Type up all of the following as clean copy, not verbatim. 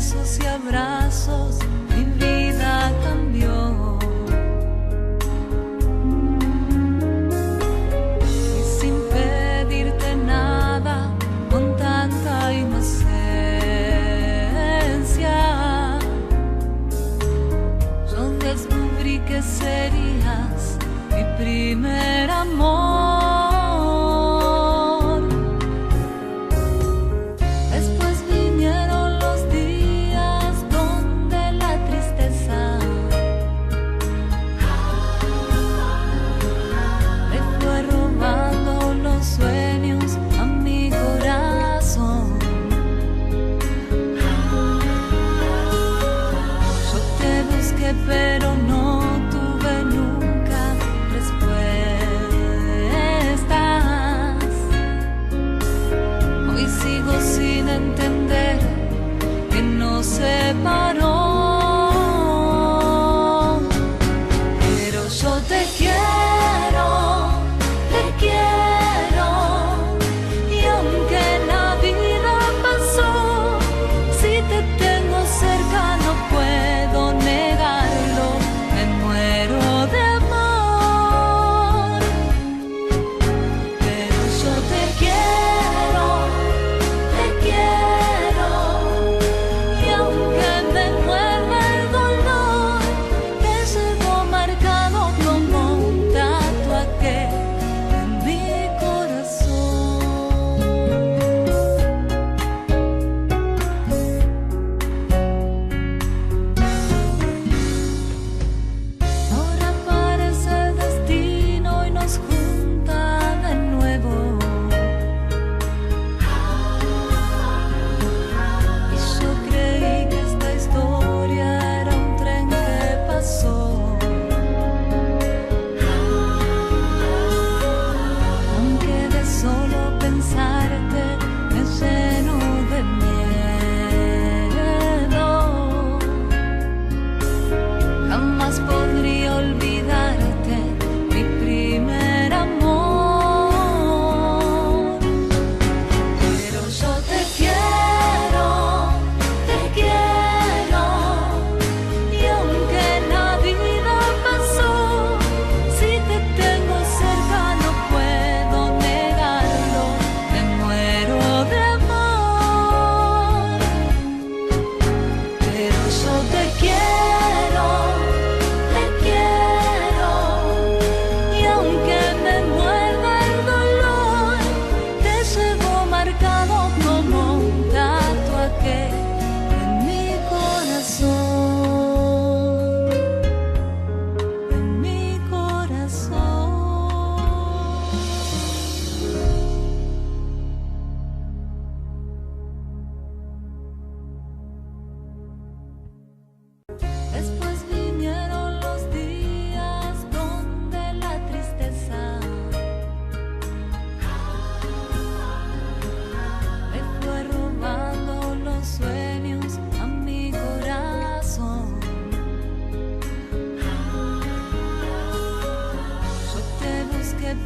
besos y abrazos mi vida cambió. Y sin pedirte nada, con tanta inocencia, yo descubrí que serías mi primer amor. Pero no tuve nunca respuestas. Hoy sigo sin entender que nos separó. Pero yo te quiero, y aunque la vida pasó, si te tengo cerca no puedo negar.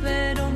Pero